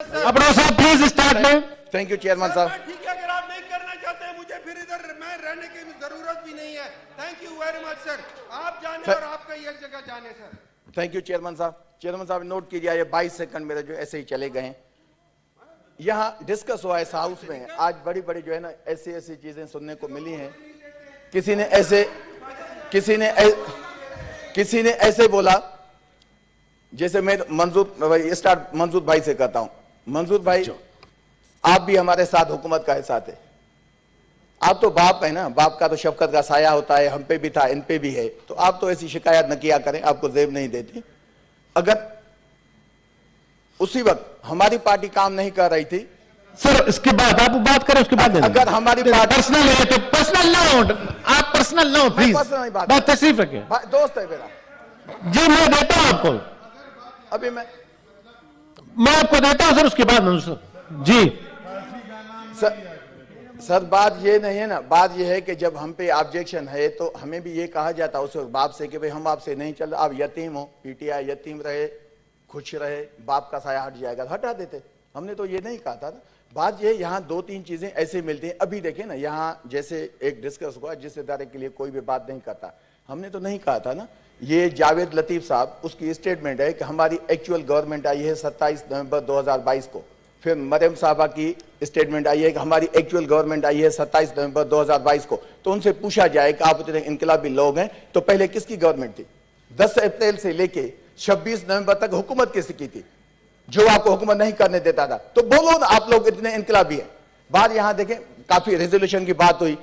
अपना साहब please start में। थैंक यू चेयरमैन साहब। ठीक है, अगर आप नहीं करना चाहते हैं मुझे फिर इधर मैं रहने की जरूरत भी नहीं है। Thank you very much sir, आप जाने और आपका ये जगह जाने सर। थैंक यू चेयरमैन साहब। चेयरमैन साहब नोट कीजिए, ये 22 सेकंड मेरे जो ऐसे ही चले गए हैं। यहाँ डिस्कस हुआ है इस हाउस में, आज बड़ी बड़ी जो है ना ऐसी ऐसी चीजें सुनने को मिली हैं। किसी ने ऐसे बोला, जैसे मैं मंजूर भाई से कहता हूं, मंजूर भाई आप भी हमारे साथ हुकूमत का साथ है। आप तो बाप है ना, बाप का तो शफकत का साया होता है, हम पे भी था, इन पे भी है। तो आप तो ऐसी शिकायत न किया करें, आपको जेब नहीं देती। अगर उसी वक्त हमारी पार्टी काम नहीं कर रही थी सर, इसके बाद आप बात करें, उसके बाद अगर हमारी पार्टी पर्सनल है तो पर्सनल ना हो, आप पर्सनल ना हो प्लीज, बात तशरीफ रखें। दोस्त है मेरा जी, मैं देता हूं आपको, अभी मैं आपको देता हूं सर, उसके बाद सर जी। सर बात ये नहीं है ना, बात ये है कि जब हम पे ऑब्जेक्शन है तो हमें भी ये कहा जाता उस बाप से कि भाई हम आपसे नहीं चल रहा, आप यतीम हो, पीटीआई यतीम रहे, खुश रहे, बाप का साया हट जाएगा तो हटा देते। हमने तो ये नहीं कहा था ना। बात ये यहाँ दो तीन चीजें ऐसे मिलती हैं। अभी देखिए ना, यहाँ जैसे एक डिस्कस हुआ जिस इदारे के लिए कोई भी बात नहीं करता, हमने तो नहीं कहा था ना। ये जावेद लतीफ साहब, उसकी स्टेटमेंट है कि हमारी एक्चुअल गवर्नमेंट आई है 27 नवंबर 2022 को। फिर मरियम साहबा की स्टेटमेंट आई है कि हमारी एक्चुअल गवर्नमेंट आई है 27 नवंबर 2022 को। तो उनसे पूछा जाए कि आप इतने इनकलाबी लोग हैं तो पहले किसकी गवर्नमेंट थी? 10 अप्रैल से लेके 26 नवंबर तक हुकूमत किसकी की थी, जो आपको हुकूमत नहीं करने देता था? तो बोलो ना, आप लोग इतने इनकलाबी हैं। बात यहां देखें, काफी रेजोल्यूशन की बात हुई,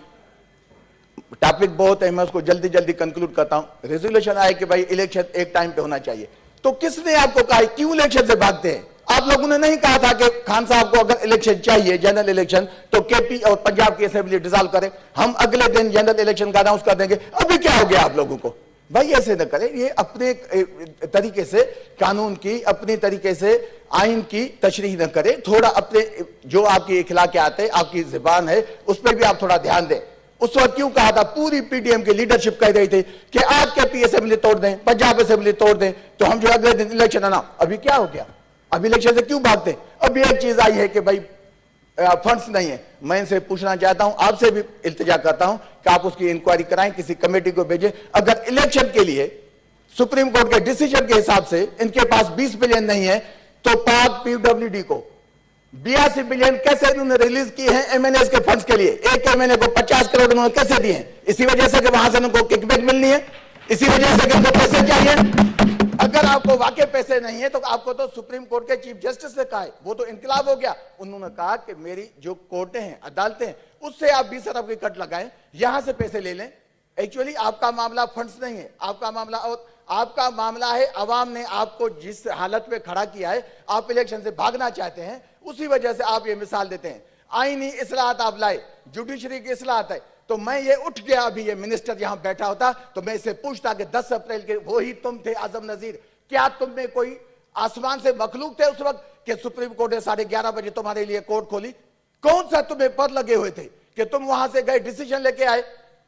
टॉपिक बहुत है, मैं उसको जल्दी जल्दी कंक्लूड करता हूं। रेजोल्यूशन आया कि भाई इलेक्शन एक टाइम पे होना चाहिए। तो किसने आपको कहा, क्यों इलेक्शन से भागते हैं? आप लोगों ने नहीं कहा था कि खान साहब को अगर इलेक्शन चाहिए, जनरल इलेक्शन, तो केपी और पंजाब की असेंबली डिसॉल्व करें, हम अगले दिन जनरल इलेक्शन का अनाउंस कर देंगे। अभी क्या हो गया आप लोगों को? भाई ऐसे न करें, ये अपने तरीके से कानून की, अपनी तरीके से आइन की तशरीह न करें। थोड़ा अपने जो आपकी इखलाकियात है, आपकी जुबान है, उस पर भी आप थोड़ा ध्यान दें। उस वक्त क्यों कहा था, पूरी पीडीएम की लीडरशिप कह रही थी कि आज केपी असेंबली तोड़ दें, पंजाब असेंबली तोड़ दें, तो हम जो अगले दिन इलेक्शन आना। अभी क्या हो गया? अभी इलेक्शन से क्यों भागते? अभी एक चीज आई है कि भाई फंड्स नहीं है। मैं इनसे पूछना चाहता हूं, आपसे भी इल्तिजा करता हूं कि आप उसकी इंक्वायरी कराएं, किसी कमेटी को भेजें। अगर इलेक्शन के लिए सुप्रीम कोर्ट के डिसीजन के हिसाब से इनके पास 20 बिलियन नहीं है, तो पाक पीडब्ल्यूडी को 82 बिलियन कैसे उन्होंने रिलीज किए हैं एमएनएस के फंड्स के लिए? एक एमएनए को 50 करोड़ उन्होंने कैसे दिए हैं? इसी वजह से कि वहां से उनको किकबैक मिलनी है, इसी वजह से कि उनको पैसे चाहिए। अगर आपको वाकई पैसे नहीं है तो आपको तो सुप्रीम कोर्ट के चीफ जस्टिस ने कहा है, वो तो इनकलाब हो गया। उन्होंने कहा कि मेरी जो कोर्टें हैं, अदालतें हैं, उससे आप 20 अरब की कट लगाएं, यहां से पैसे ले लें। एक्चुअली आपका मामला फंड्स नहीं है, आपका मामला है अवाम ने आपको जिस हालत में खड़ा किया है, आप इलेक्शन से भागना चाहते हैं, उसी वजह से आप ये मिसाल देते हैं। आईनी इस्लाहत आप लाए, जुडिशरी की इस्लाहत है, तो मैं ये उठ गया, अभी ये मिनिस्टर यहां बैठा होता तो मैं इससे पूछता कि 10 अप्रैल के वो ही तुम थे आजम नजीर? क्या तुम में कोई आसमान से मखलूक थे उस वक्त कि सुप्रीम कोर्ट ने 11:30 बजे तुम्हारे लिए कोर्ट खोली? कौन सा तुम्हें पर लगे हुए थे कि तुम वहां से गए, डिसीजन लेके आए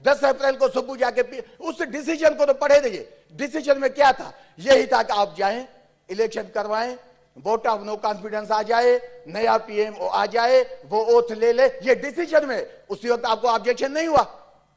10 अप्रैल को सुबह जाके? उस डिसीजन को तो पढ़े रहिए। डिसीजन में क्या था? यही था कि आप जाएं, इलेक्शन करवाएं, वोट ऑफ नो कॉन्फिडेंस आ जाए, नया पीएम आ जाए, वो ओथ ले ले, ये डिसीजन में। उसी वक्त आपको ऑब्जेक्शन नहीं हुआ?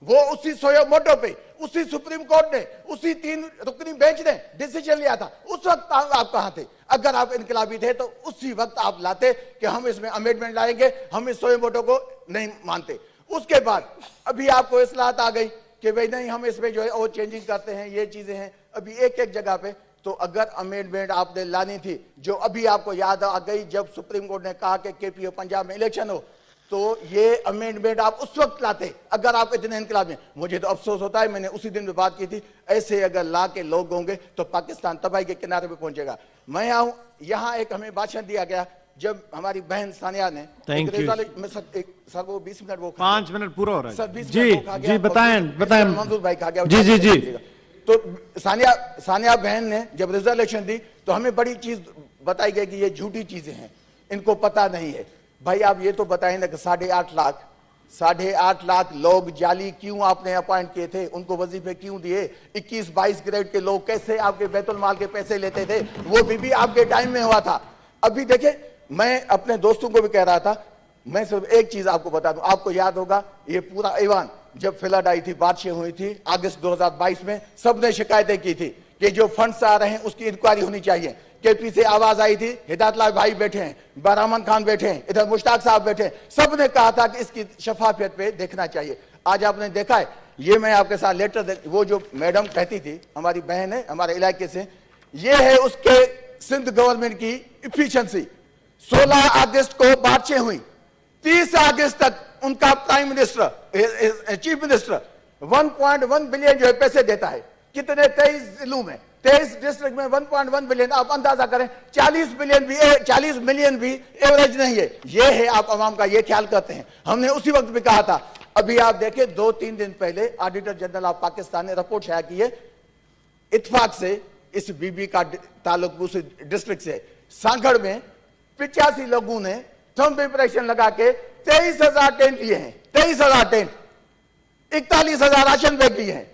वो उसी सोयो मोटो पे उसी सुप्रीम कोर्ट ने, उसी 3 रुकनी बेंच ने डिसीजन लिया था। उस वक्त आप कहां थे? अगर आप इनकलाबी थे तो उसी वक्त आप लाते कि हम इसमें अमेंडमेंट लाएंगे, हम इस सोयो मोटो को नहीं मानते। उसके बाद अभी आपको इस्लाहत आ गई कि भाई नहीं, हम इसमें जो है और चेंजिंग करते हैं, ये चीजें हैं अभी एक एक जगह पे। तो अगर अमेंडमेंट आपने लानी थी, जो अभी आपको याद आ गई जब सुप्रीम कोर्ट ने कहा कि केपी और पंजाब में इलेक्शन हो, तो ये अमेंडमेंट आप उस वक्त लाते अगर आप इतने इनकलाब में। मुझे तो अफसोस होता है, मैंने उसी दिन में बात की थी, ऐसे अगर ला के लोग होंगे तो पाकिस्तान तबाही के किनारे पे पहुंचेगा। मैं यहाँ एक हमें भाषण दिया गया जब हमारी बहन सानिया ने, सर वो 20 मिनट, वो 5 मिनट पूरा हो रहा है सर, 20 जी जी, बताएं मंजूर भाई खा गया जी जी जी। तो सानिया बहन ने जब रिजोल्यूशन दी तो हमें बड़ी चीज बताई गई कि ये झूठी चीजें हैं, इनको पता नहीं है। भाई आप ये तो बताएं ना कि 8.5 लाख लोग जाली क्यों आपने अपॉइंट किए थे? उनको वजीफे क्यों दिए? 21-22 ग्रेड के लोग कैसे आपके बैतुल माल के पैसे लेते थे? वो भी आपके टाइम में हुआ था। अभी देखें मैं अपने दोस्तों को भी कह रहा था, मैं सिर्फ एक चीज आपको बता दूं, आपको याद होगा ये पूरा ईवान जब फ्लड आई थी, बारिशें हुई थी अगस्त 2022 में, सबने शिकायतें की थी कि जो फंड्स आ रहे हैं उसकी इंक्वायरी होनी चाहिए। केपी से आवाज आई थी, हिदायतुल्लाह भाई बैठे हैं, बरहमान खान बैठे हैं, इधर मुश्ताक साहब बैठे हैं, सबने कहा था कि इसकी शफाफियत पे देखना चाहिए। आज आपने देखा है, ये मैं आपके साथ लेटर वो जो मैडम कहती थी, हमारी बहन है हमारे इलाके से, ये है उसके सिंध गवर्नमेंट की इफिशिएंसी। 16 अगस्त को बारिशें हुई, 30 अगस्त तक उनका prime minister chief minister 1.1 billion जो है पैसे देता है। कितने? 23 जिलों में, 23 डिस्ट्रिक्ट में 1.1 बिलियन। आप अंदाजा करें, 40 मिलियन भी एवरेज नहीं है। ये है आप अवाम का ये ख्याल करते हैं। हमने उसी वक्त भी कहा था। अभी आप देखें 2-3 दिन पहले ऑडिटर जनरल ऑफ पाकिस्तान ने रिपोर्ट शाया की है, इत्तेफाक से इस बीबी का ताल्लुक उस डिस्ट्रिक्ट से, सांगड़ में 85 लोगों ने थर्म प्रिपरेशन लगा के 23,000 टेंट लिए हैं। 23,000 टेंट, 41,000 राशन बैग लिए हैं।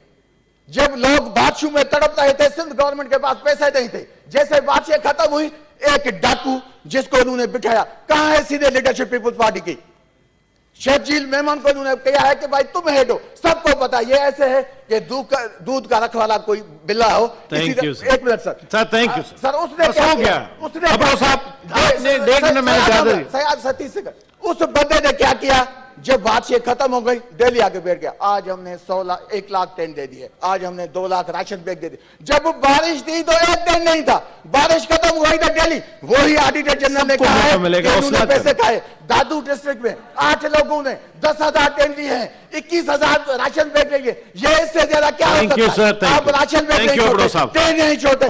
जब लोग बारिशों में तड़प रहे थे, सिंध गवर्नमेंट के पास पैसे नहीं थे। जैसे बारिशें खत्म हुई, एक डाकू जिसको उन्होंने बिठाया, कहां है सीनियर लीडरशिप पीपुल्स पार्टी की? शहजील मेमन को उन्होंने कहा है कि भाई तुम हेड हो। सबको पता ये ऐसे है कि दूध का रखवाला कोई बिल्ला हो। थैंक यू एक minute sir, thank you sir. उसने क्या किया? उसने आपने 1.5 मिनट सयाद 30 सेकंड। उस बंदे ने क्या किया? जब बारिशें खत्म हो गई, दिल्ली आके बैठ गया। आज हमने 1 लाख टेंट दे दिए, आज हमने 2 लाख राशन बैग दे दिए। जब बारिश थी तो एक टेंट नहीं था, बारिश खत्म हुई तो दिल्ली वही ऑडिटर जनरल ने कहा है कि उन्होंने पैसे खाए। दादू डिस्ट्रिक्ट में 8 लोगों ने 10,000 टेंट लिए हैं, 21,000 राशन बैग लिए। ये इससे ज्यादा क्या हो सकता है? आप राशन बैग नहीं छोड़ते।